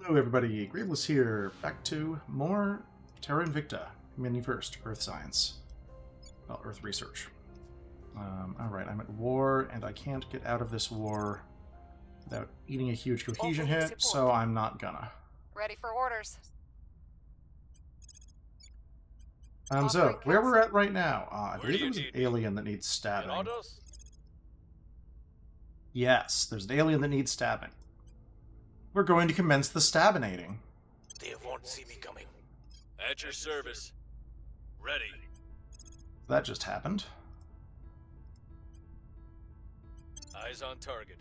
Hello everybody, Graveless here, back to more Terra Invicta. Menu first, Earth Science. Well, Earth Research. Alright, I'm at war, and I can't get out of this war without eating a huge cohesion hit, so I'm not gonna. Ready for orders. So, where we're at right now, I believe there's an alien that needs stabbing. Yes, there's an alien that needs stabbing. We're going to commence the stabinating. They won't see me coming. At your service. Ready. That just happened. Eyes on target.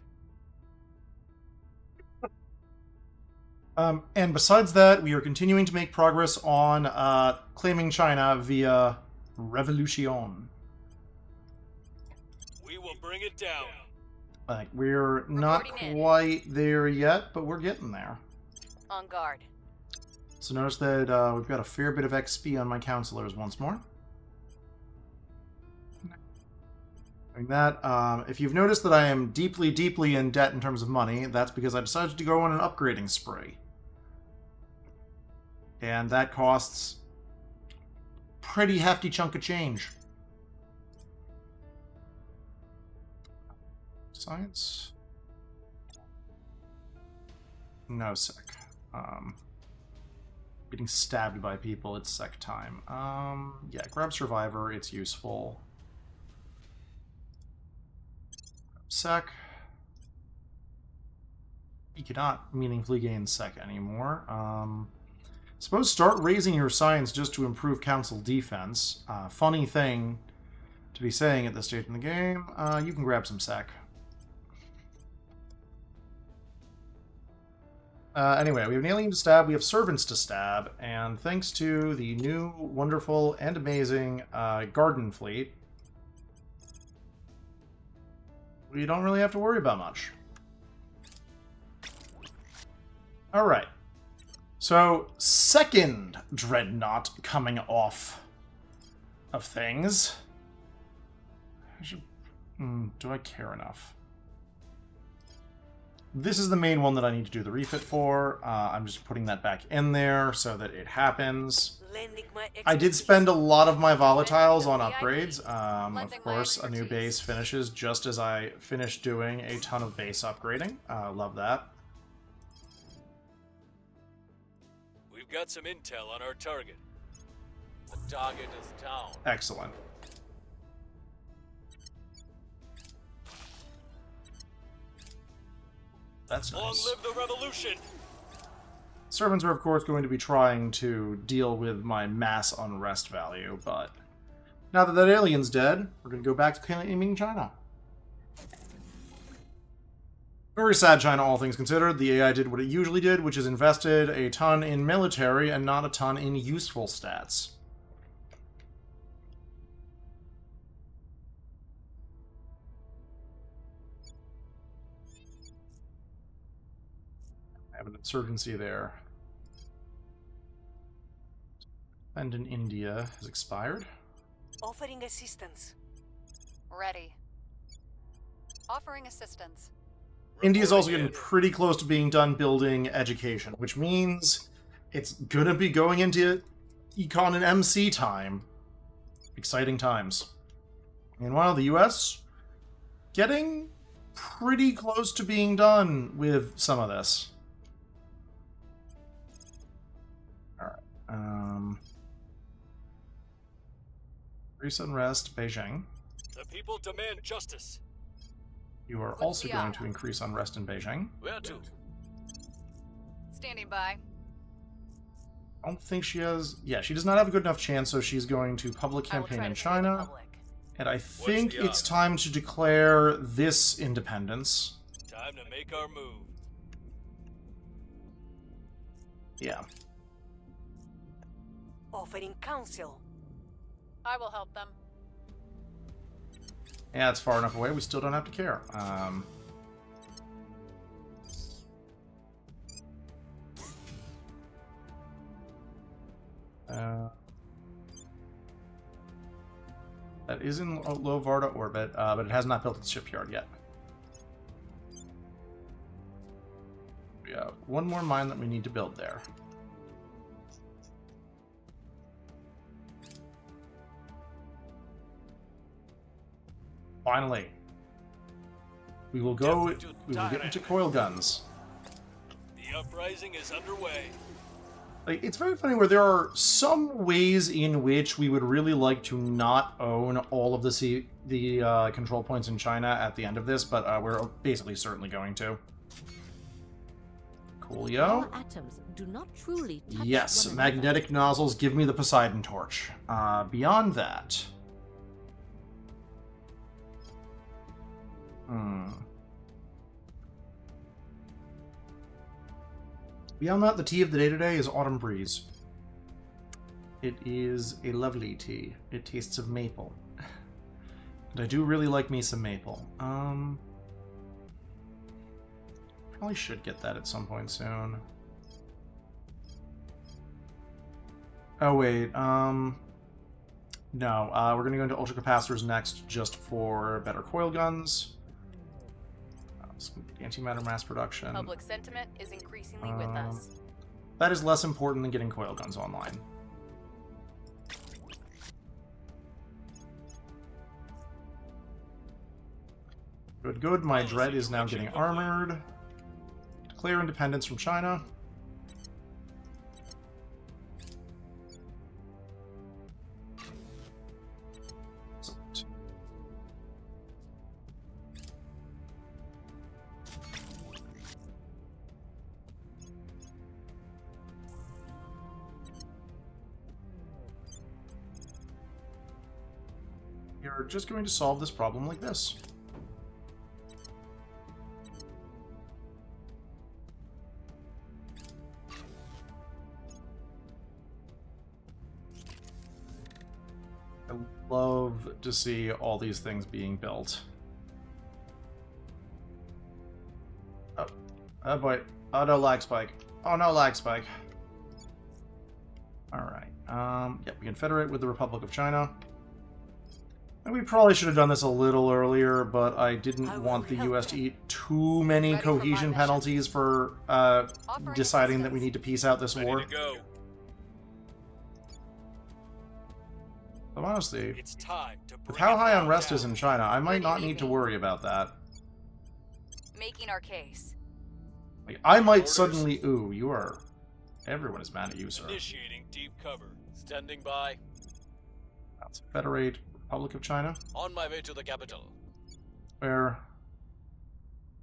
And besides that, we are continuing to make progress on claiming China via Revolution. We will bring it down. Like, we're not quite there yet, but we're getting there. On guard. So notice that we've got a fair bit of XP on my counselors once more. Doing that, if you've noticed that I am deeply, deeply in debt in terms of money, that's because I decided to go on an upgrading spree. And that costs a pretty hefty chunk of change. Science? No sec. Getting stabbed by people, it's sec time. Yeah, grab Survivor, it's useful. Sec. You cannot meaningfully gain sec anymore. Suppose start raising your science just to improve council defense. Funny thing to be saying at this stage in the game. You can grab some sec. Anyway, we have an alien to stab, we have servants to stab, and thanks to the new, wonderful, and amazing garden fleet, we don't really have to worry about much. Alright. So, second dreadnought coming off of things. Do I care enough? This is the main one that I need to do the refit for. I'm just putting that back in there so that it happens. I did spend a lot of my volatiles on upgrades. Of course, a new base finishes just as I finished doing a ton of base upgrading. Love that. We've got some intel on our target. The target is down. Excellent. That's nice. Long live the revolution! Servants are, of course, going to be trying to deal with my mass unrest value, but now that that alien's dead, we're going to go back to claiming China. Very sad China, all things considered. The AI did what it usually did, which is invested a ton in military and not a ton in useful stats. I have an insurgency there. And in India has expired. Offering assistance. Ready. Offering assistance. India's also getting pretty close to being done building education, which means it's gonna be going into econ and MC time. Exciting times. Meanwhile, the US getting pretty close to being done with some of this. Alright. Increase unrest, Beijing. The people demand justice. You are also going to increase unrest in Beijing. Where to? Standing by. I don't think she has... Yeah, she does not have a good enough chance, so she's going to public campaign in China. And I think it's time to declare this independence. Time to make our move. Yeah. Offering counsel. I will help them. Yeah, it's far enough away, we still don't have to care. That is in low Varda orbit, but it has not built its shipyard yet. one more mine that we need to build there. Finally. We will get into coil guns. The uprising is underway. Like, it's very funny where there are some ways in which we would really like to not own all of the control points in China at the end of this, but we're basically certainly going to. Coolio. Our atoms do not truly touch Yes, one another. magnetic nozzles, give me the Poseidon torch. Beyond that... Beyond that, the tea of the day today is Autumn Breeze. It is a lovely tea. It tastes of maple. And I do really like me some maple. Probably should get that at some point soon. Oh, wait, no, we're gonna go into ultracapacitors next just for better coil guns. Some antimatter mass production. Public sentiment is increasingly with us. That is less important than getting coil guns online. Good, good. My dread is now getting armored. Declare independence from China. You're just going to solve this problem like this. I love to see all these things being built. Oh, oh boy. Oh no, lag spike. Oh no, lag spike. Alright. Yep, we confederate with the Republic of China. And we probably should have done this a little earlier, but I didn't want the US to eat too many Ready for my cohesion mission. penalties for deciding that we need to peace out this war. Ready to go. But honestly, It's time to with bring how it high down unrest now. is in China, I might Where do not you need to think? worry about that. Making our case. Like, I might Orders. suddenly... Ooh, you are... Everyone is mad at you, sir. Initiating deep cover. Standing by. That's Federate Republic of China. On my way to the capital. Where...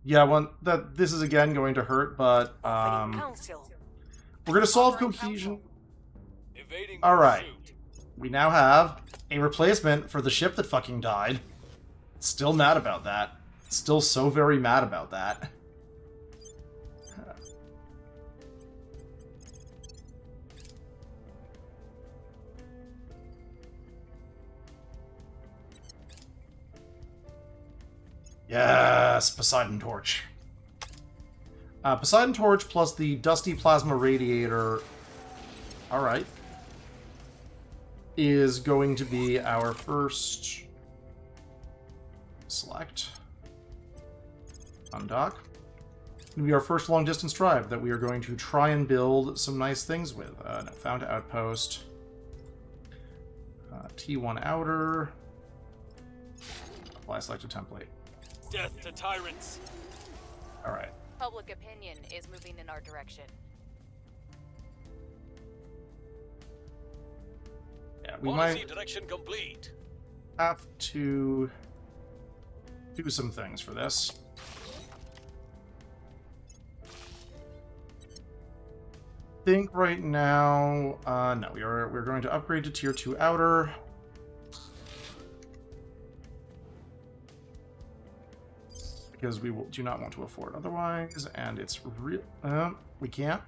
Yeah, this is again going to hurt, but Opening council. we're going to solve Offering cohesion. Evading All right. pursuit. We now have a replacement for the ship that fucking died. Still mad about that. Still so very mad about that. Yes, Poseidon Torch. Poseidon Torch plus the Dusty Plasma Radiator, alright, is going to be our first select. Undock. It'll be our first long-distance drive that we are going to try and build some nice things with. No, found outpost. T1 outer. Apply selected template. Death to tyrants. Alright. Public opinion is moving in our direction. Yeah, we Policy might direction complete. have to do some things for this. I think right now, no, we're going to upgrade to tier 2 outer. Because we do not want to afford otherwise, and it's real. We can't.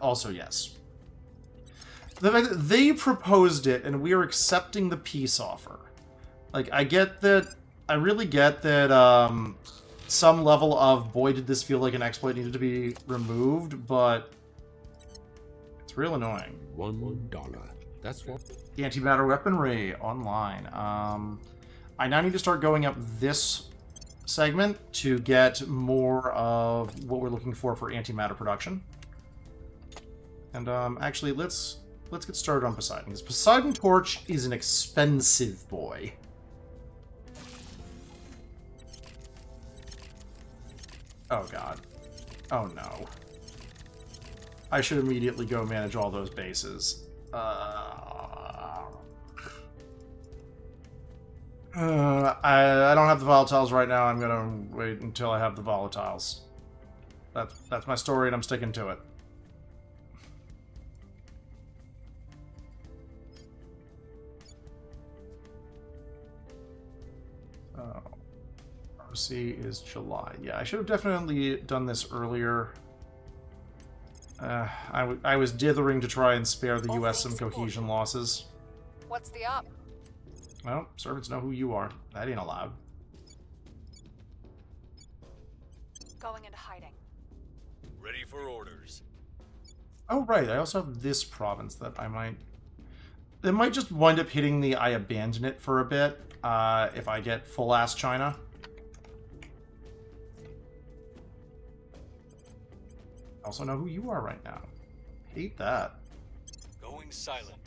Also, yes. The fact that they proposed it and we are accepting the peace offer. Like, I get that. I really get that some level of, boy, did this feel like an exploit needed to be removed, but it's real annoying. $1. That's what. Antimatter weaponry online. I now need to start going up this segment to get more of what we're looking for antimatter production. And actually, let's get started on Poseidon, because Poseidon Torch is an expensive boy. Oh god. Oh no. I should immediately go manage all those bases. I don't have the volatiles right now. I'm gonna wait until I have the volatiles. That's my story, and I'm sticking to it. RC is July. Yeah, I should have definitely done this earlier. I was dithering to try and spare the US some cohesion losses. What's the op? Well, servants know who you are. That ain't allowed. Going into hiding. Ready for orders. Oh, right. I also have this province that I might... It might just wind up hitting the I abandon it for a bit, if I get full-ass China. I also know who you are right now. Hate that. Going silent.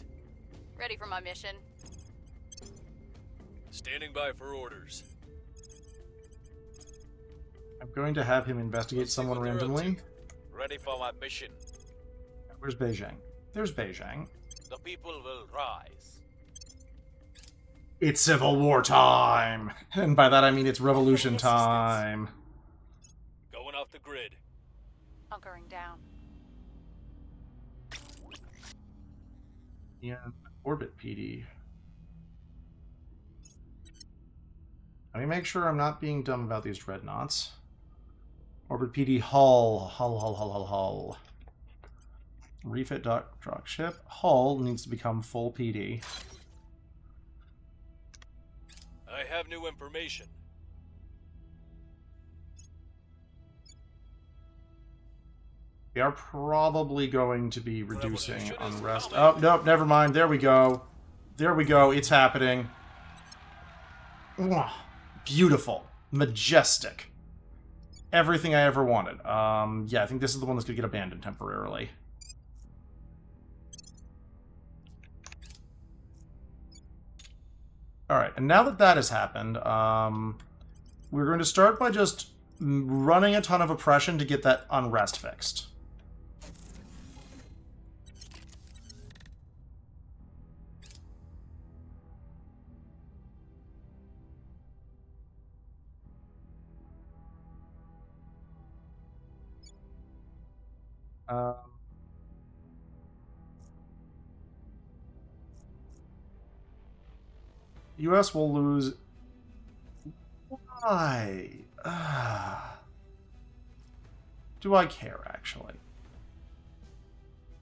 Ready for my mission. Standing by for orders. I'm going to have him investigate Let's see someone what they're up randomly. to. Ready for my mission. Where's Beijing? There's Beijing. The people will rise. It's Civil War time! And by that I mean it's revolution Assistance. time. Going off the grid. Hunkering down. Yeah, orbit PD. Let me make sure I'm not being dumb about these dreadnoughts. Orbit PD hull. Refit dock ship. Hull needs to become full PD. I have new information. We are probably going to be reducing Revolution is unrest. coming. Oh, nope, never mind. There we go. There we go. It's happening. Mwah. Beautiful. Majestic. Everything I ever wanted. Yeah, I think this is the one that's going to get abandoned temporarily. Alright, and now that that has happened, we're going to start by just running a ton of oppression to get that unrest fixed. US will lose... Why? Do I care, actually?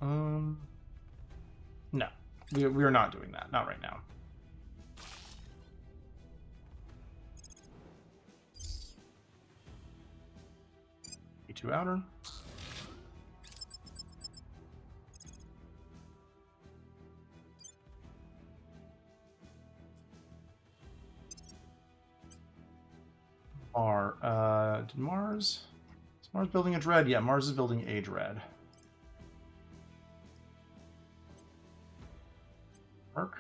No. We are not doing that. Not right now. E2 outer. Did Mars? Is Mars building a dread? Yeah, Mars is building a dread. Work.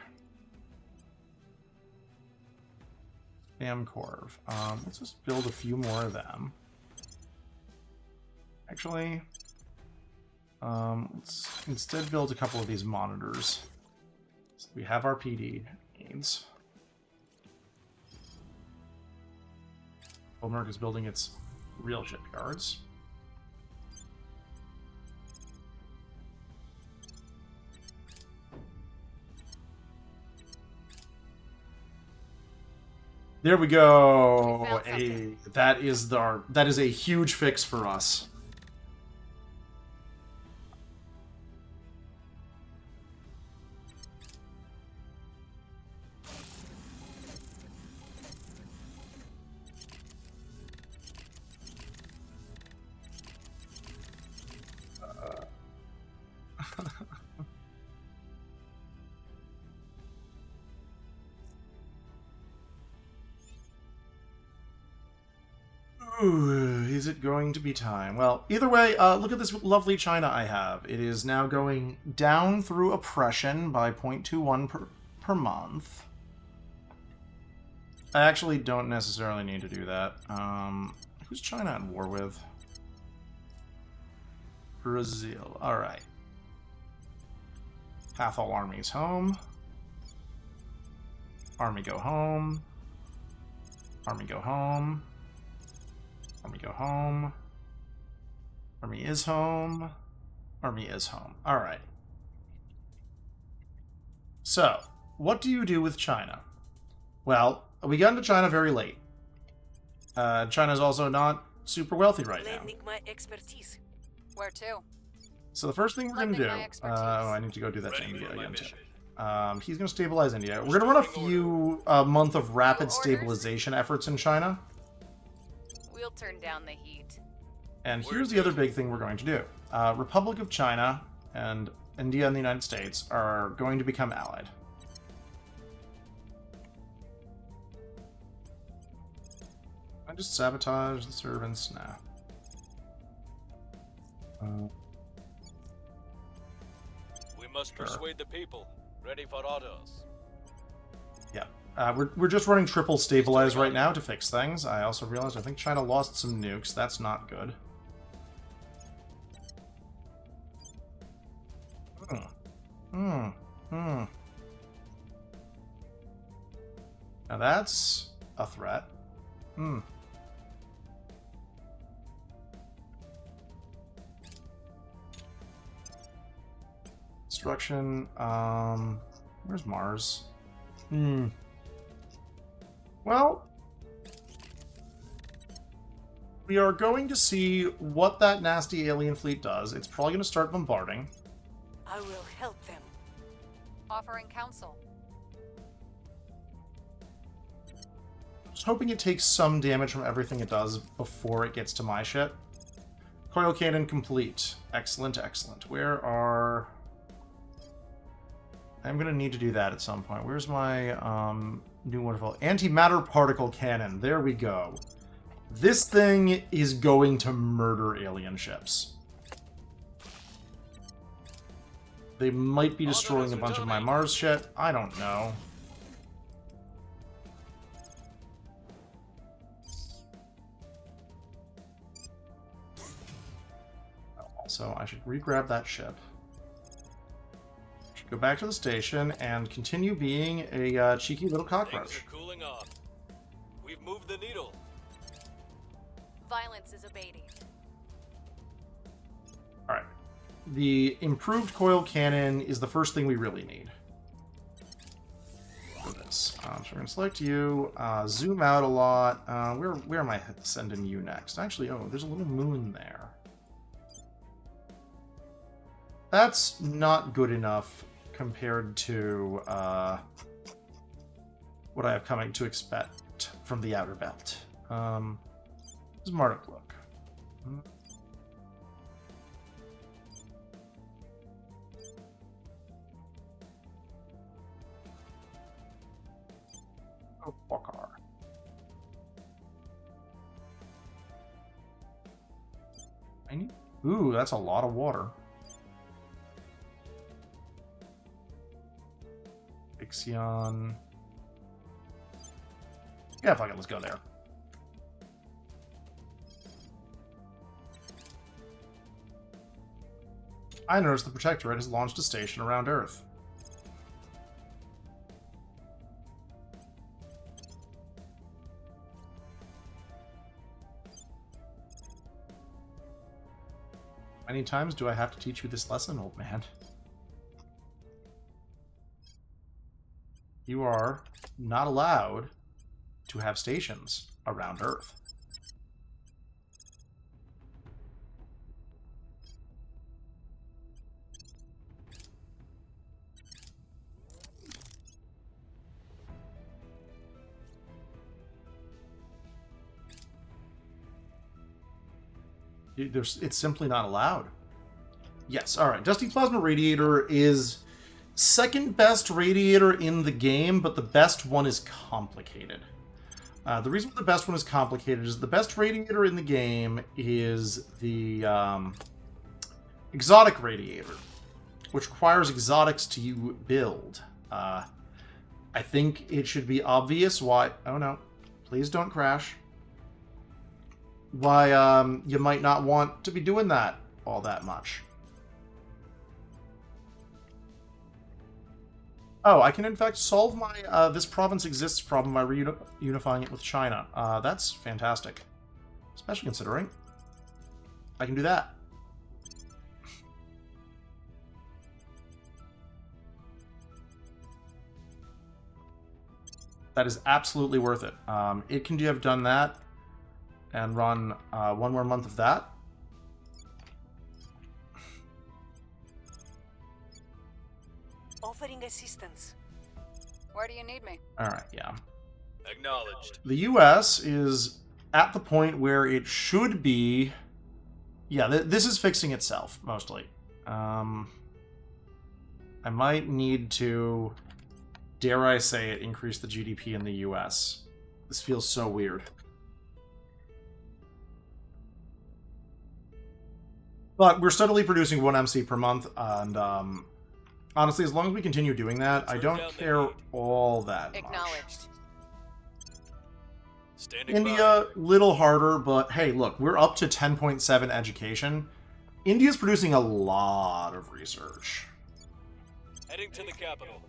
Spam Corv. Let's just build a few more of them. Actually, let's instead build a couple of these monitors. So we have our PD needs. America is building its real shipyards. There we go. We found something. That is a huge fix for us. Ooh, is it going to be time? Well, either way, look at this lovely China I have. It is now going down through oppression by 0.21 per month. I actually don't necessarily need to do that. Who's China at war with? Brazil. Alright. Half all armies home. Army go home. Army go home. Army go home. Army is home. Army is home. Alright. So, what do you do with China? Well, we got into China very late. China's also not super wealthy right now. Lending my expertise. Where to? So the first thing we're going to do... Lending my expertise. oh, I need to go do that to Ready India for my again, too. mission. He's going to stabilize India. We're going to run a few month of rapid stabilization efforts in China. We'll turn down the heat. And here's the other big thing we're going to do. Republic of China and India and the United States are going to become allied. I just sabotage the servants? Nah. We must Sure. persuade the people. Ready for orders. Yeah. We're just running triple stabilize right now to fix things. I also realized I think China lost some nukes. That's not good. Now that's a threat. Destruction. Where's Mars? Well, we are going to see what that nasty alien fleet does. It's probably going to start bombarding. I will help them. Offering counsel. Just hoping it takes some damage from everything it does before it gets to my ship. Coil cannon complete. Excellent, excellent. Where are... I'm going to need to do that at some point. Where's my new wonderful antimatter particle cannon? There we go. This thing is going to murder alien ships. They might be destroying a bunch of my Mars shit. I don't know. Also, I should re-grab that ship. Go back to the station and continue being a cheeky little cockroach. Things are cooling off. We've moved the needle. Violence is abating. Alright. The improved coil cannon is the first thing we really need for this. So we're going to select you, zoom out a lot. Where am I sending you next? Actually, oh, there's a little moon there. That's not good enough compared to what I have coming to expect from the outer belt. Does Marduk look? Oh, Wakar. I need... Ooh, that's a lot of water. Ixion. Yeah, fuck it, let's go there. I noticed the Protectorate has launched a station around Earth. How many times do I have to teach you this lesson, old man? You are not allowed to have stations around Earth. It's simply not allowed. Yes, alright. Dusty Plasma Radiator is second best radiator in the game, but the best one is complicated. The reason the best one is complicated is the best radiator in the game is the exotic radiator, which requires exotics to build. I think it should be obvious why... Oh no, please don't crash. Why you might not want to be doing that all that much. Oh, I can in fact solve my this province exists problem by reunifying it with China. That's fantastic. Especially considering I can do that. That is absolutely worth it. It can have done that and run 1 more month of that. Offering assistance. Where do you need me? Alright, yeah. Acknowledged. The US is at the point where it should be... Yeah, this is fixing itself, mostly. I might need to, dare I say it, increase the GDP in the US. This feels so weird. But we're steadily producing 1 MC per month, and honestly, as long as we continue doing that, I don't care all that much. Acknowledged. Standing India, little harder, but hey, look, we're up to 10.7 education. India's producing a lot of research. by. Heading to the capital.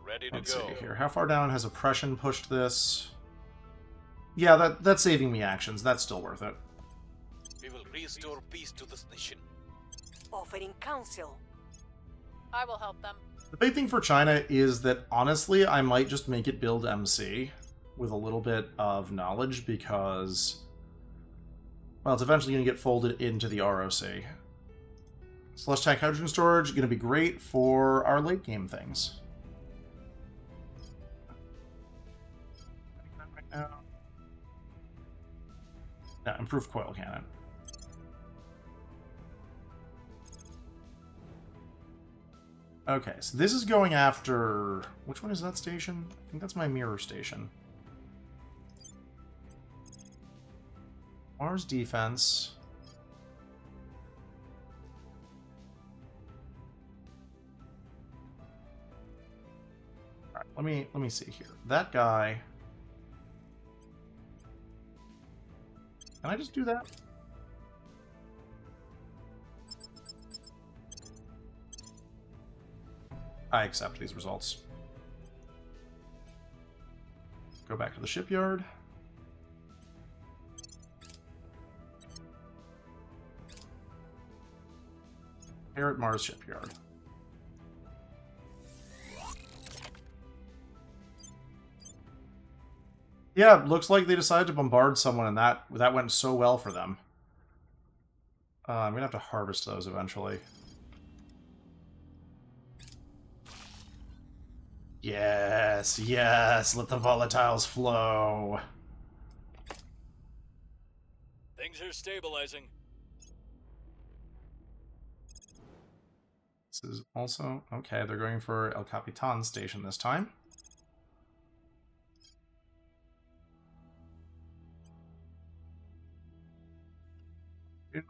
Ready to Let's go. see here. How far down has oppression pushed this? Yeah, that's saving me actions. That's still worth it. We will restore peace to this nation. Offering counsel. I will help them. The big thing for China is that, honestly, I might just make it build MC with a little bit of knowledge because, well, it's eventually going to get folded into the ROC. Celestic hydrogen storage going to be great for our late game things. Yeah, improved coil cannon. Okay, so this is going after... Which one is that station? I think that's my mirror station. Mars defense. Alright, let me see here. That guy... Can I just do that? I accept these results. Go back to the shipyard. Here at Mars shipyard. Yeah, looks like they decided to bombard someone, and that went so well for them. I'm gonna have to harvest those eventually. Yes, yes, let the volatiles flow. Things are stabilizing. This is also... Okay, they're going for El Capitan station this time.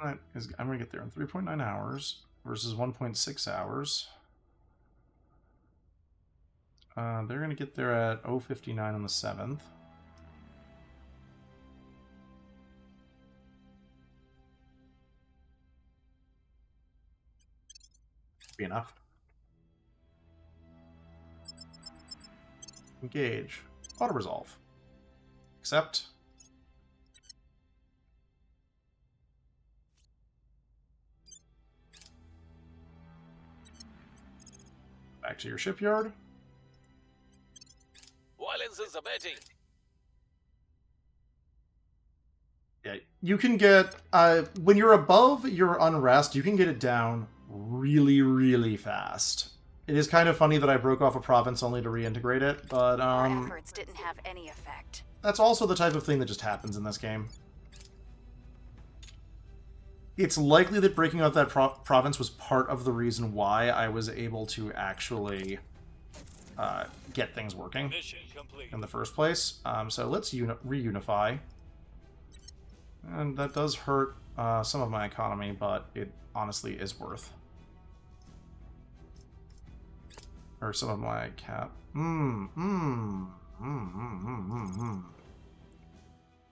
I'm going to get there in 3.9 hours versus 1.6 hours. They're going to get there at 0:59 on the 7th. Be enough. Engage. Auto-resolve. Accept. Back to your shipyard. Violence is abating. Yeah, you can get, when you're above your unrest, you can get it down really, really fast. It is kind of funny that I broke off a province only to reintegrate it, but, Our efforts didn't have any effect. that's also the type of thing that just happens in this game. It's likely that breaking out that province was part of the reason why I was able to actually get things working Mission complete. in the first place. So let's reunify. And that does hurt some of my economy, but it honestly is worth. Or some of my cap.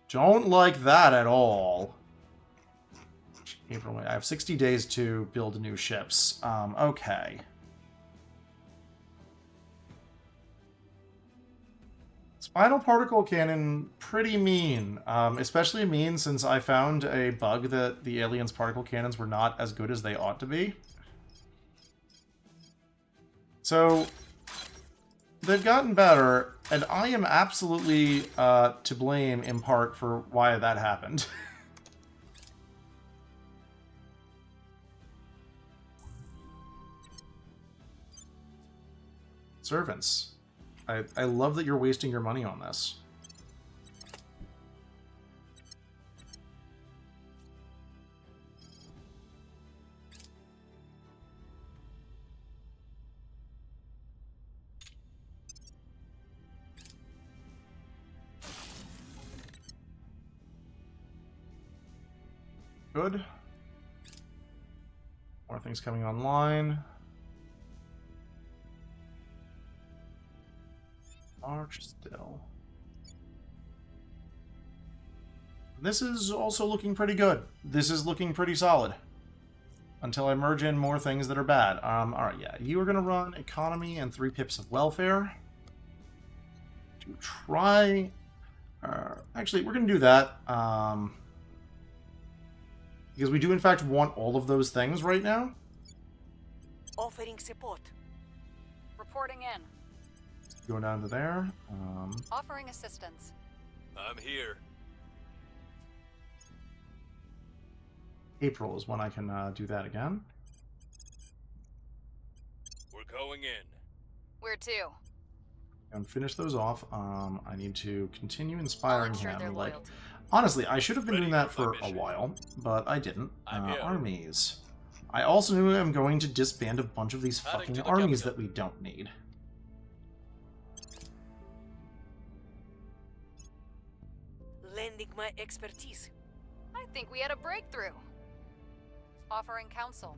Don't like that at all. April, May. I have 60 days to build new ships. Okay. Spinal particle cannon, pretty mean. Especially mean since I found a bug that the aliens' particle cannons were not as good as they ought to be. So, they've gotten better, and I am absolutely to blame in part for why that happened. Servants. I love that you're wasting your money on this. Good. More things coming online. Large still. This is also looking pretty good. This is looking pretty solid. Until I merge in more things that are bad. Alright, yeah. You are going to run economy and 3 pips of welfare. To try... actually, we're going to do that. Because we do, in fact, want all of those things right now. Offering support. Reporting in. Going down to there. Offering assistance. I'm here. April is when I can do that again. We're going in. Where to? And finish those off. I need to continue inspiring I'll ensure him. their Like, loyalty. honestly, I should have been doing Ready that for for my a mission. while, but I didn't. I'm here. Armies. I also knew I'm going to disband a bunch of these Heading fucking to the armies capital. that we don't need. Lending my expertise. I think we had a breakthrough. Offering counsel.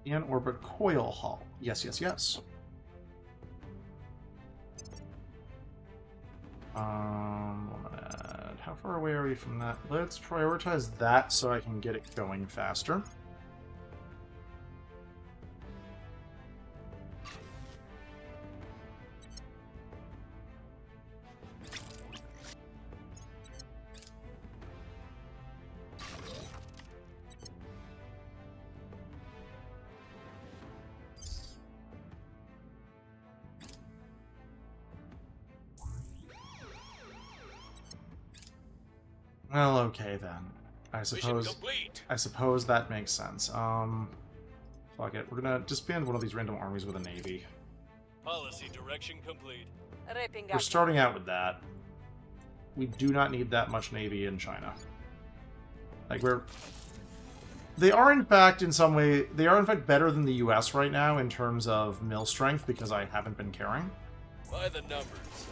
In orbit coil hull. Yes, yes, yes. How far away are we from that? Let's prioritize that so I can get it going faster. Well, okay then. I Mission suppose complete. that makes sense. Fuck it. We're gonna disband one of these random armies with a navy. Policy direction complete. Ripping We're starting out with that. We do not need that much navy in China. Like they are in fact in some way better than the US right now in terms of mill strength because I haven't been caring. By the numbers.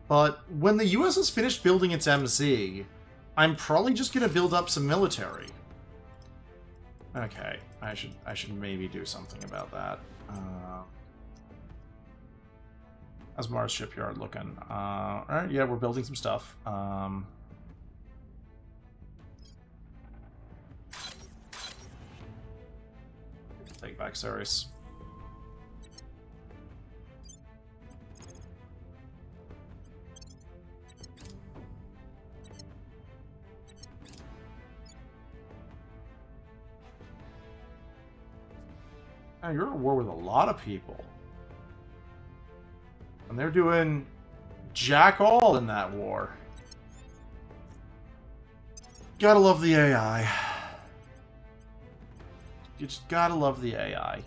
But when the US has finished building its MC, I'm probably just gonna build up some military. Okay, I should maybe do something about that. How's Mars Shipyard looking? Alright, yeah, we're building some stuff. Take back Ceres. Now, you're at war with a lot of people. And they're doing jack all in that war. Gotta love the AI. You just gotta love the AI.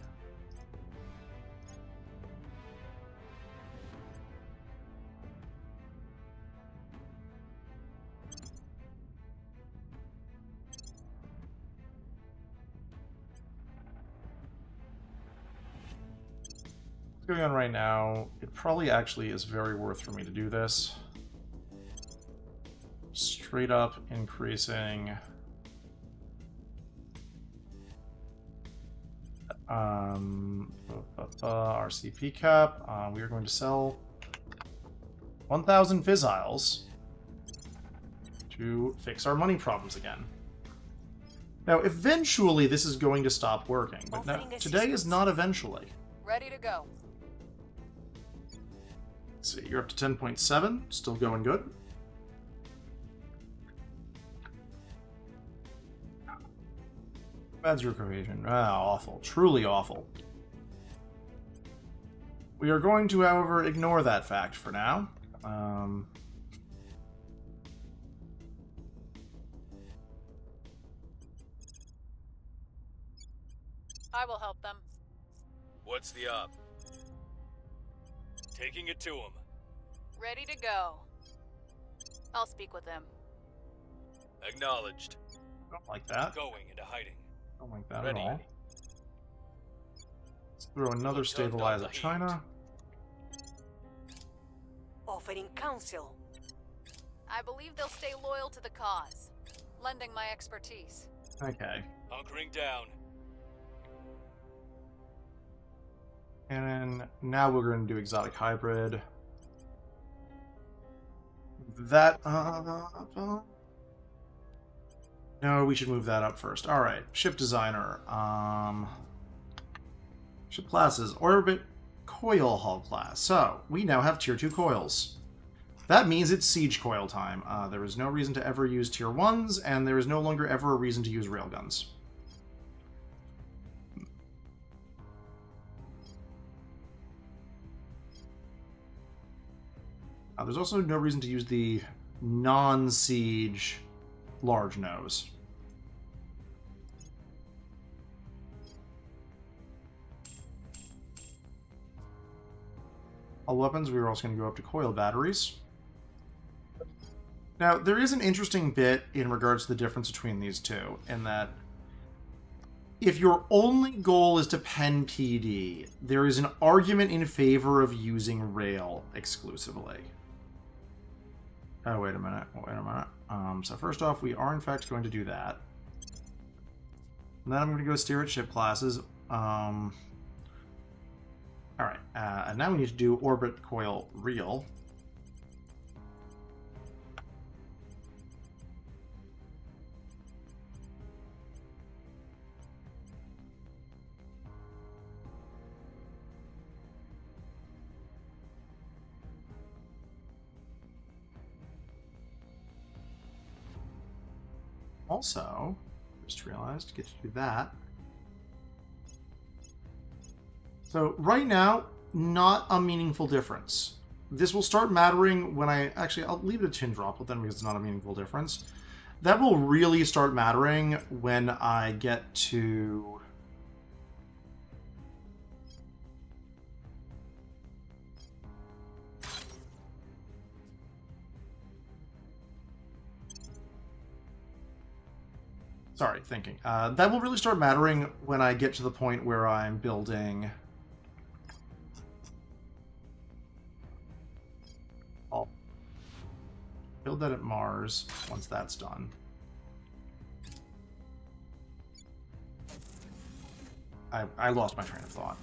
going on right now, it probably actually is very worth for me to do this. Straight up increasing RCP cap. We are going to sell 1,000 fissiles to fix our money problems again. Now, eventually this is going to stop working, but now, today is not eventually. Ready to go. Let's see, you're up to 10.7, still going good. Bad zero cohesion. Ah, awful. Truly awful. We are going to, however, ignore that fact for now. I will help them. What's the op? Taking it to him. Ready to go. I'll speak with them. Acknowledged. Don't like that. Going into hiding. Don't like that Ready. at all. Let's throw another stabilize at China. Offering counsel. I believe they'll stay loyal to the cause, lending my expertise. Okay. Hunkering down. And then now we're going to do exotic hybrid. That, no, we should move that up first. Alright, ship designer. Ship classes, orbit coil hull class. So, we now have tier 2 coils. That means it's siege coil time. There is no reason to ever use tier 1s, and there is no longer ever a reason to use railguns. There's also no reason to use the non-siege large nose. All weapons, we are also going to go up to coil batteries. Now, there is an interesting bit in regards to the difference between these two, in that if your only goal is to pen PD, there is an argument in favor of using rail exclusively. Oh, wait a minute. So first off, we are in fact going to do that. And then I'm going to go steer at ship classes. Alright, and now we need to do orbit coil reel. Also, just realized, get to do that. So right now, not a meaningful difference. This will start mattering when I'll leave it a tin droplet then because it's not a meaningful difference. That will really start mattering when I get to... Sorry, thinking. That will really start mattering when I get to the point where I'm building... I'll build that at Mars once that's done. I lost my train of thought.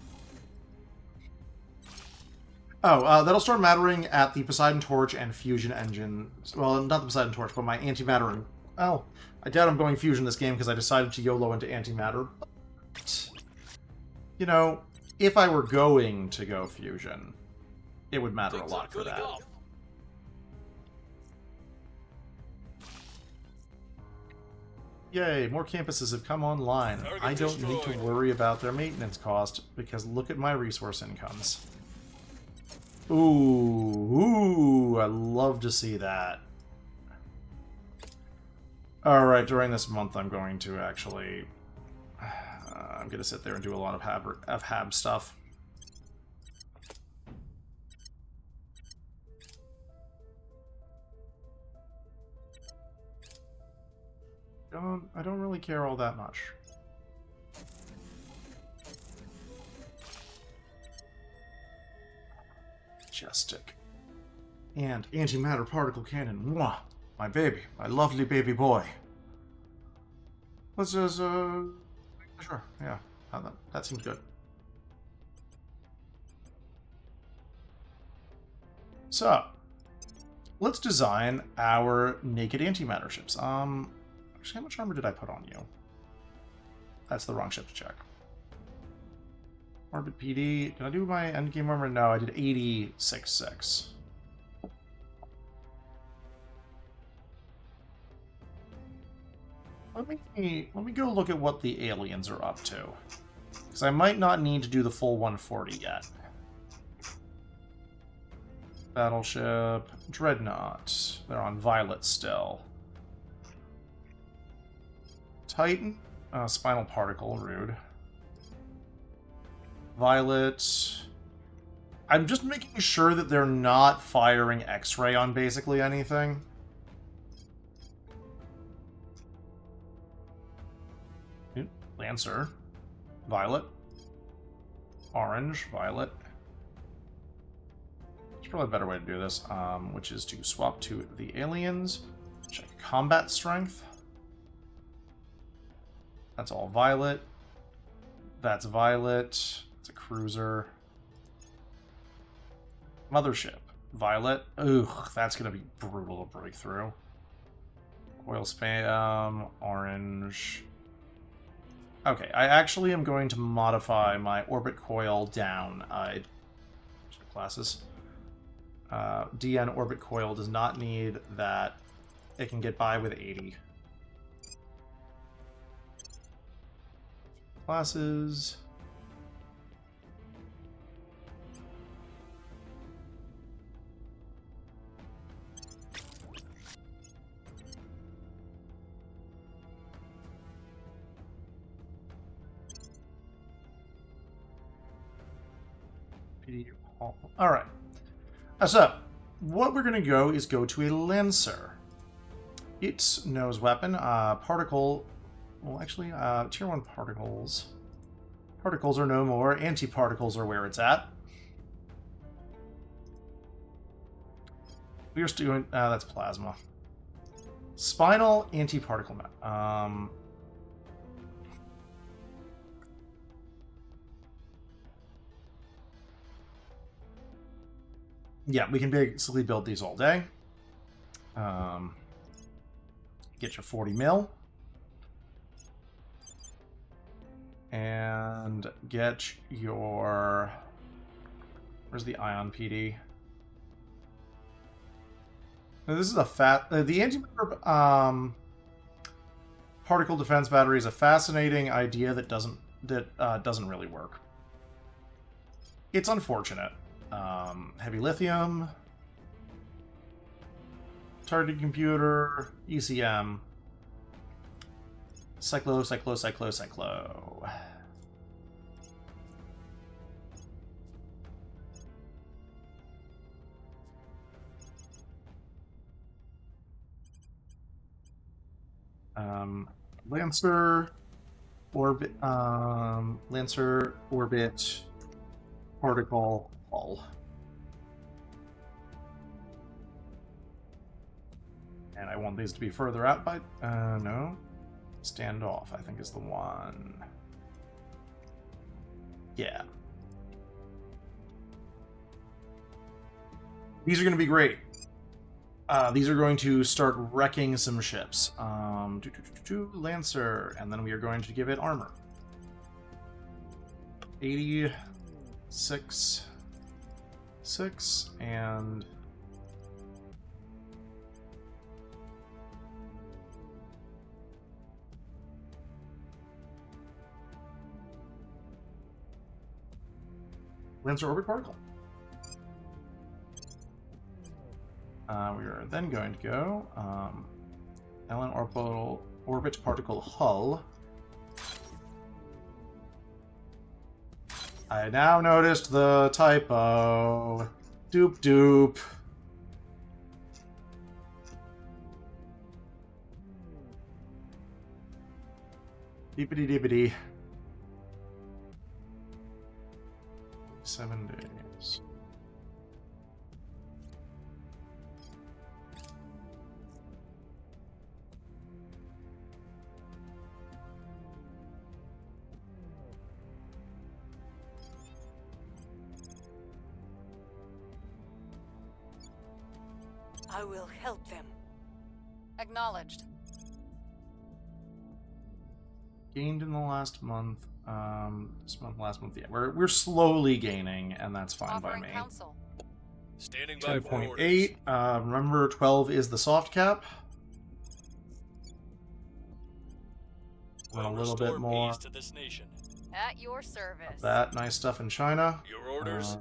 Oh, that'll start mattering at the Poseidon Torch and Fusion Engine. Well, not the Poseidon Torch, but my antimatter and... Well, I doubt I'm going Fusion this game because I decided to YOLO into antimatter. But, you know, if I were going to go Fusion, it would matter a lot for that. Yay, more campuses have come online. I don't need to worry about their maintenance cost because look at my resource incomes. Ooh, I love to see that. Alright, during this month I'm going to actually... I'm going to sit there and do a lot of hab stuff. I don't really care all that much. Majestic. And antimatter particle cannon. Mwah! My baby. My lovely baby boy. Let's just, sure, yeah. That seems good. So, let's design our naked antimatter ships. Actually, how much armor did I put on you? That's the wrong ship to check. Orbit PD. Did I do my endgame armor? No, I did 86.6. Let me go look at what the aliens are up to. Because I might not need to do the full 140 yet. Battleship. Dreadnought. They're on Violet still. Titan. Spinal Particle. Rude. Violet. I'm just making sure that they're not firing X-ray on basically anything. Lancer. Violet. Orange. Violet. There's probably a better way to do this, which is to swap to the aliens. Check combat strength. That's all Violet. That's Violet. It's a cruiser. Mothership. Violet. Ugh, that's going to be brutal to break through. Coil spam. Orange. Okay, I actually am going to modify my orbit coil down. Classes. DN orbit coil does not need that. It can get by with 80. Classes. Alright. So, what we're going to go is go to a Lancer. Its nose weapon, particle... Well, actually, tier 1 particles. Particles are no more. Anti-particles are where it's at. We're just doing... that's plasma. Spinal anti-particle map. Yeah, we can basically build these all day. Get your 40 mil. And get your... Where's the ion PD? Now, this is a the antimatter particle defense battery is a fascinating idea that doesn't really work. It's unfortunate. Heavy lithium, targeted computer, ECM, cyclo. Lancer, orbit, particle, hull. And I want these to be further out by... no. Standoff, I think, is the one. Yeah. These are going to be great. These are going to start wrecking some ships. Lancer, and then we are going to give it armor. 86, 6, and... Lancer orbit particle. We are then going to go Allen orbit particle hull. I now noticed the typo. Doop doop. Deepity deepity. 7 days. I will help them. Acknowledged. Gained in the last month. This month, last month. Yeah, we're slowly gaining, and that's fine by Offering me. counsel. Standing by for orders. 10.8. Remember, 12 is the soft cap. And a Will little restore bit more. peace to this nation. At your service. That nice stuff in China. Your orders.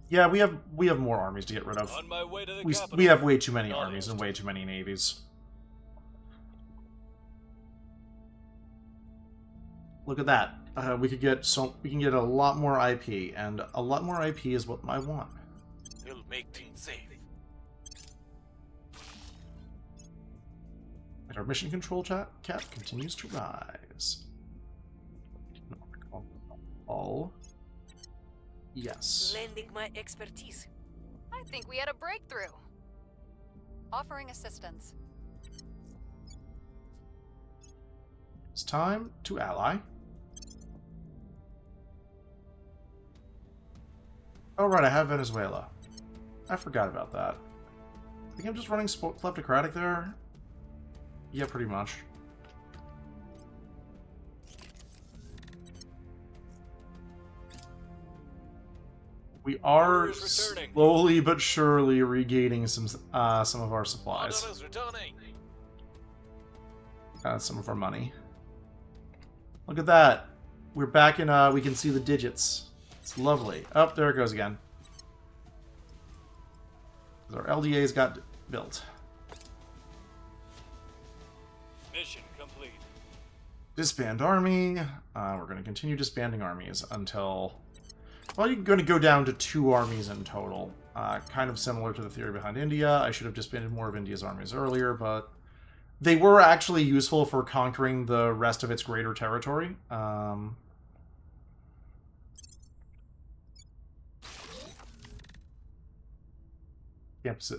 Yeah, we have more armies to get rid of. On my way to the We capital. have way too many Acknowledged. armies and way too many navies. Look at that. We can get a lot more IP, and a lot more IP is what I want. We'll make things safe. And our mission control cap continues to rise. All. Yes. Lending my expertise. I think we had a breakthrough. Offering assistance. It's time to ally. Oh right, I have Venezuela. I forgot about that. I think I'm just running kleptocratic there. Yeah, pretty much. We are Order is returning. slowly but surely regaining some of our supplies, Order is returning. some of our money. Look at that. We're back in. We can see the digits. It's lovely. Oh, there it goes again. Our LDA's got built. Mission complete. Disband army. We're going to continue disbanding armies until... Well, you're going to go down to 2 armies in total. Kind of similar to the theory behind India. I should have disbanded more of India's armies earlier, but they were actually useful for conquering the rest of its greater territory.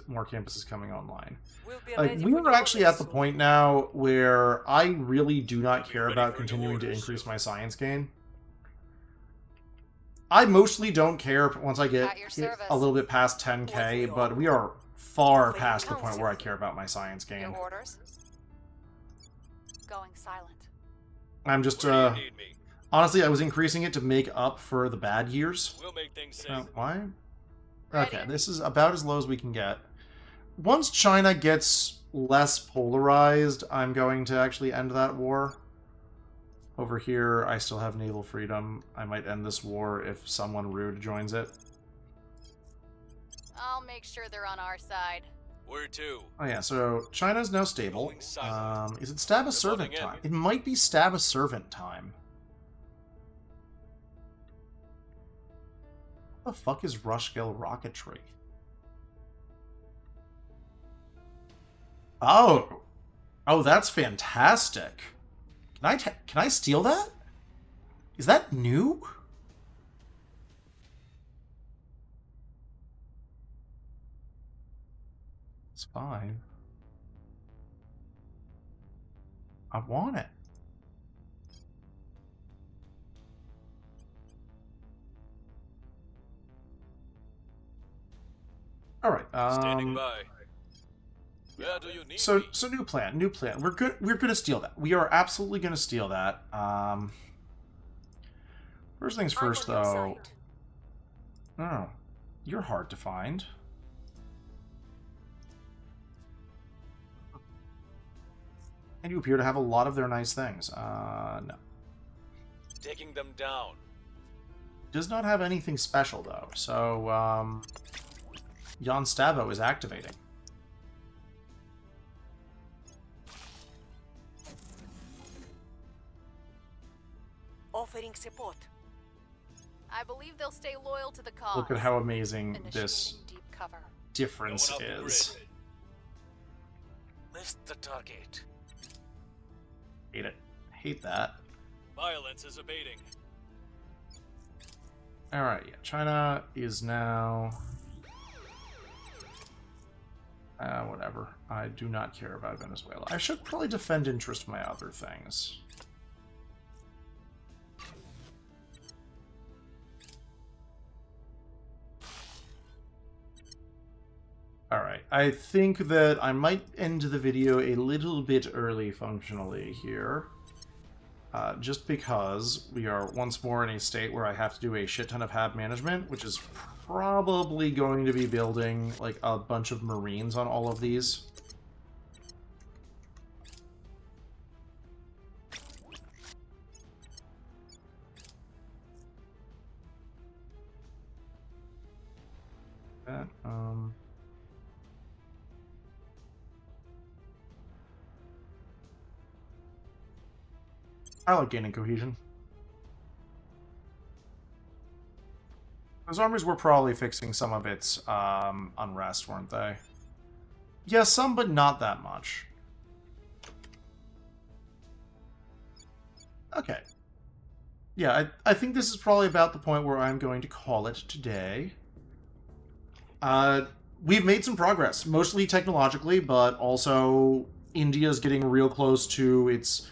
More campuses coming online. We'll be Like, ready we for are your actually at orders the soon. point now where I really do not care ready about for your continuing to orders increase soon. my science gain. I mostly don't care once I get At your service. a little bit past 10k, but we are far past the point where I care about my science Your gain. orders. Going silent. I'm just, Where do you need me? honestly, I was increasing it to make up for the bad years. We'll make things safe. Why? Ready. Okay, this is about as low as we can get. Once China gets less polarized, I'm going to actually end that war. Over here, I still have naval freedom. I might end this war if someone rude joins it. I'll make sure they're on our side. Where to? Oh yeah, so China's now stable. Going silent. Is it stab a servant Reporting in. time? It might be stab a servant time. What the fuck is Rushgill rocketry? Oh, that's fantastic. Can I steal that? Is that new? It's fine. I want it. All right. Standing by. Where do you need So me? new plan. We're gonna steal that. We are absolutely gonna steal that. First things first, I'm on your though. side. Oh, you're hard to find. And you appear to have a lot of their nice things. No. Taking them down. Does not have anything special, though. So, Jan Stavo is activating. Offering support. I believe they'll stay loyal to the cause. Look at how amazing this Initiating deep cover. difference Going off the is. grid. Missed the target. Hate it. Hate that. Violence is abating. Alright, yeah. China is now... whatever. I do not care about Venezuela. I should probably defend interest my other things. Alright, I think that I might end the video a little bit early functionally here. Just because we are once more in a state where I have to do a shit ton of hab management, which is probably going to be building like a bunch of marines on all of these. That, I like gaining cohesion. Those armies were probably fixing some of its unrest, weren't they? Yeah, some, but not that much. Okay. Yeah, I think this is probably about the point where I'm going to call it today. We've made some progress, mostly technologically, but also India's getting real close to its...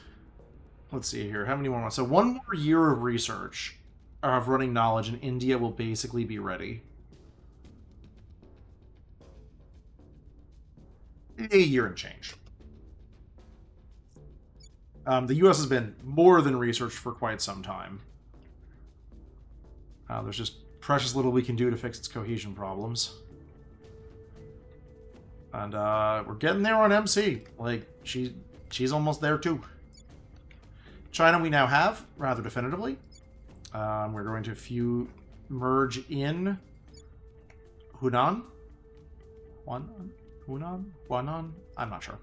Let's see here, how many more months? So 1 more year of research, of running knowledge, and India will basically be ready. A year and change. The US has been more than researched for quite some time. There's just precious little we can do to fix its cohesion problems. And we're getting there on MC. Like, she's almost there too. China we now have, rather definitively. We're going to merge in Hunan? Hunan? I'm not sure.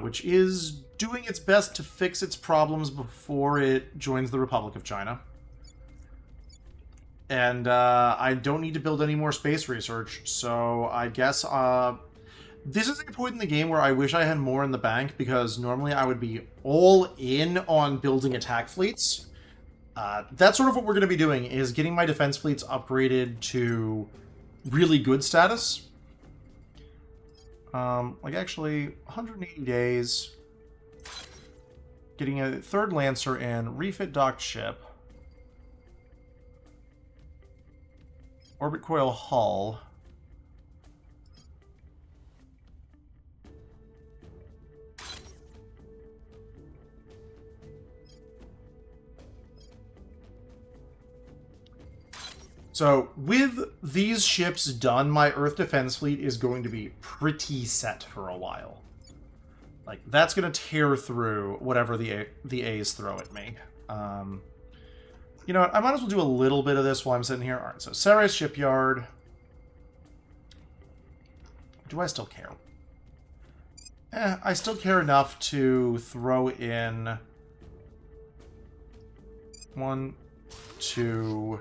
Which is doing its best to fix its problems before it joins the Republic of China. And I don't need to build any more space research, so I guess this is a point in the game where I wish I had more in the bank, because normally I would be all in on building attack fleets. That's sort of what we're going to be doing, is getting my defense fleets upgraded to really good status. Like, actually, 180 days. Getting a 3rd Lancer in, refit docked ship. Orbit coil hull. So, with these ships done, my Earth Defense Fleet is going to be pretty set for a while. Like, that's going to tear through whatever the A's throw at me. You know what, I might as well do a little bit of this while I'm sitting here. Alright, so Sarais Shipyard. Do I still care? I still care enough to throw in 1, 2...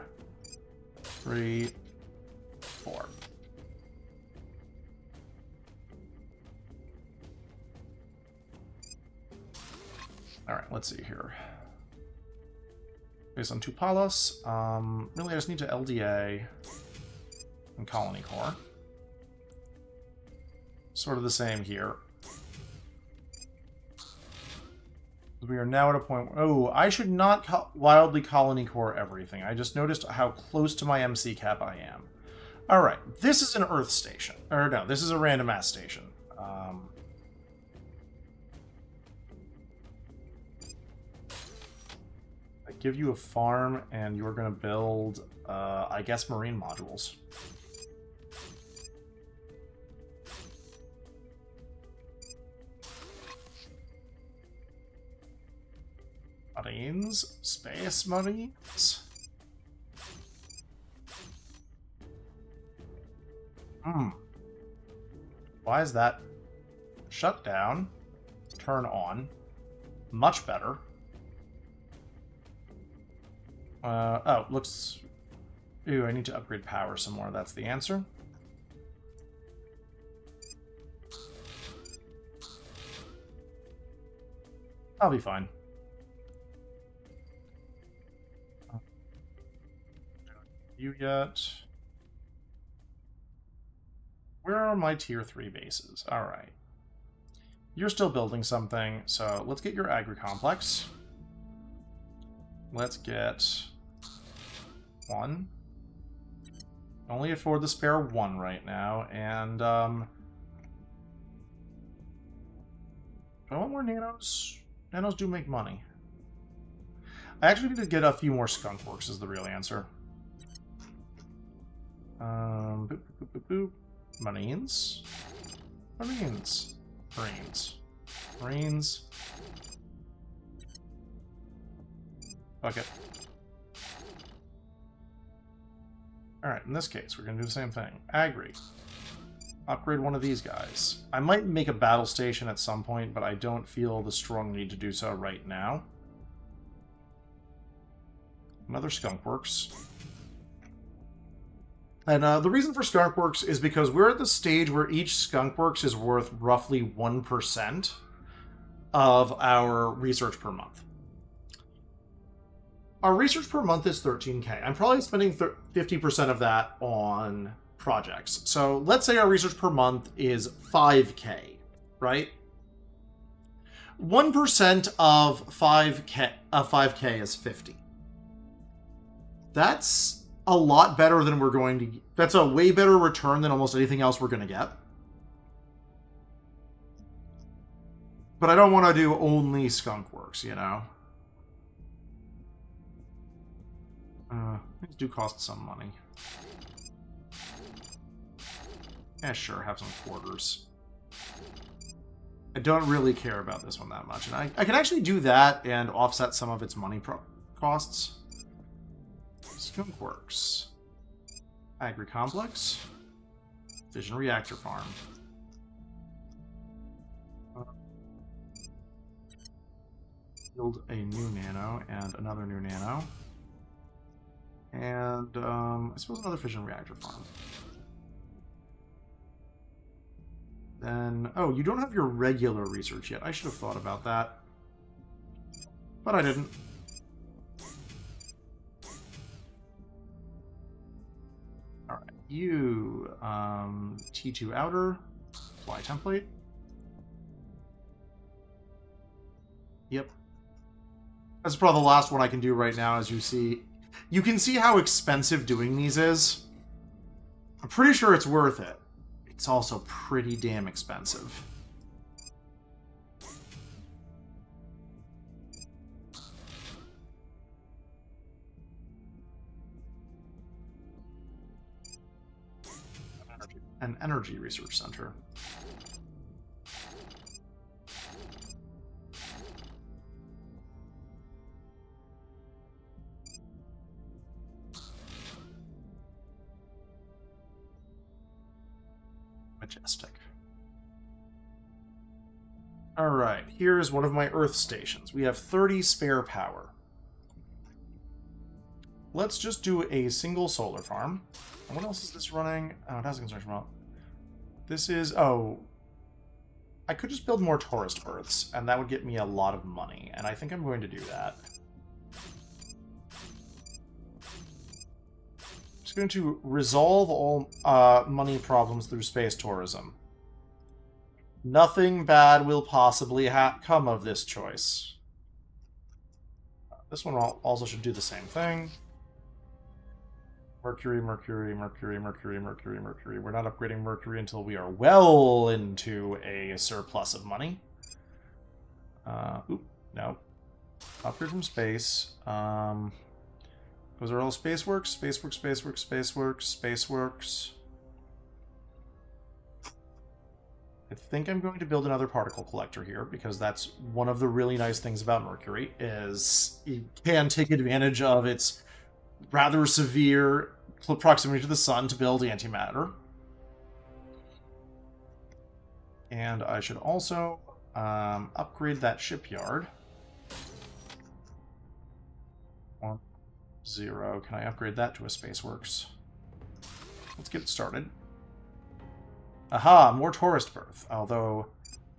3, 4. Alright, let's see here. Based on 2 Palas, really I just need to LDA and Colony Core. Sort of the same here. We are now at a point where, oh, I should not wildly Colony Core everything. I just noticed how close to my MC cap I am. Alright, this is an Earth station. Or no, this is a random ass station. I give you a farm, and you're going to build, I guess, marine modules. Marines? Space Marines? Why is that? Shut down. Turn on. Much better. Oh, looks... Ooh, I need to upgrade power some more. That's the answer. I'll be fine. You yet? Where are my tier 3 bases? Alright. You're still building something, so let's get your agri-complex. Let's get 1, Only afford the spare one right now, and, do I want more nanos? Nanos do make money. I actually need to get a few more skunk works is the real answer. Boop, boop, boop, boop, boop. Marines. Marines. Marines. Marines. Fuck it. Alright, in this case, we're going to do the same thing. Agri. Upgrade one of these guys. I might make a battle station at some point, but I don't feel the strong need to do so right now. Another skunk works. And the reason for skunk works is because we're at the stage where each skunk works is worth roughly 1% of our research per month. Our research per month is 13k. I'm probably spending 50% of that on projects. So let's say our research per month is 5k, right? 1% of 5k is 50. That's a lot better than we're going to... That's a way better return than almost anything else we're going to get. But I don't want to do only skunk works, you know? These do cost some money. Yeah, sure, have some quarters. I don't really care about this one that much. And I can actually do that and offset some of its money costs. Skunk works. Agri complex. Fission reactor farm. Build a new nano and another new nano. And, I suppose another fission reactor farm. Then, oh, you don't have your regular research yet. I should have thought about that. But I didn't. Alright, you, T2 outer, fly template. Yep. That's probably the last one I can do right now, as you see. You can see how expensive doing these is. I'm pretty sure it's worth it. It's also pretty damn expensive. An energy research center. Majestic. Alright, here's one of my Earth stations. We have 30 spare power. Let's just do a single solar farm. And what else is this running? Oh, it has a construction well. This is... oh... I could just build more tourist berths, and that would get me a lot of money, and I think I'm going to do that. Just going to resolve all money problems through space tourism. Nothing bad will possibly come of this choice. This one also should do the same thing. Mercury, Mercury, Mercury, Mercury, Mercury, Mercury. We're not upgrading Mercury until we are well into a surplus of money. Oop, no. Upgrade from space. Those are all Spaceworks, Spaceworks, Spaceworks, Spaceworks, Spaceworks. I think I'm going to build another particle collector here, because that's one of the really nice things about Mercury, is it can take advantage of its rather severe proximity to the sun to build antimatter. And I should also upgrade that shipyard. 1, 0. Can I upgrade that to a Spaceworks? Let's get started. Aha, more tourist berth. Although,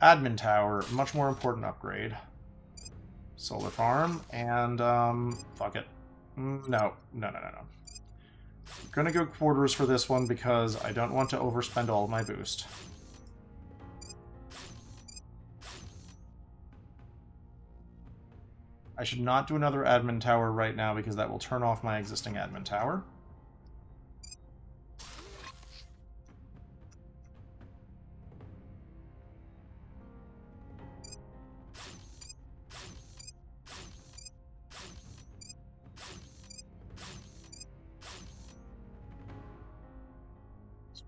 admin tower, much more important upgrade. Solar farm, and, fuck it. No. I'm gonna go quarters for this one because I don't want to overspend all of my boost. I should not do another admin tower right now because that will turn off my existing admin tower.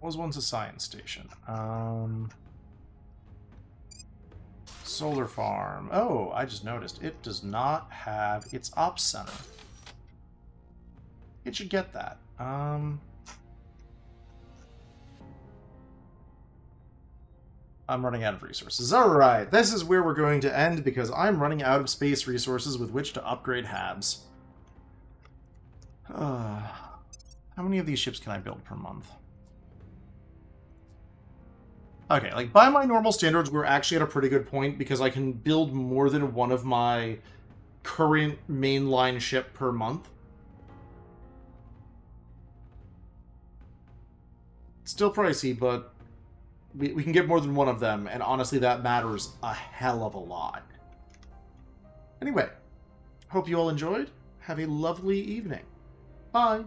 was once a science station. Solar farm. Oh, I just noticed. It does not have its ops center. It should get that. I'm running out of resources. Alright, this is where we're going to end because I'm running out of space resources with which to upgrade habs. How many of these ships can I build per month? Okay, like, by my normal standards, we're actually at a pretty good point because I can build more than one of my current mainline ship per month. It's still pricey, but we can get more than one of them, and honestly, that matters a hell of a lot. Anyway, hope you all enjoyed. Have a lovely evening. Bye.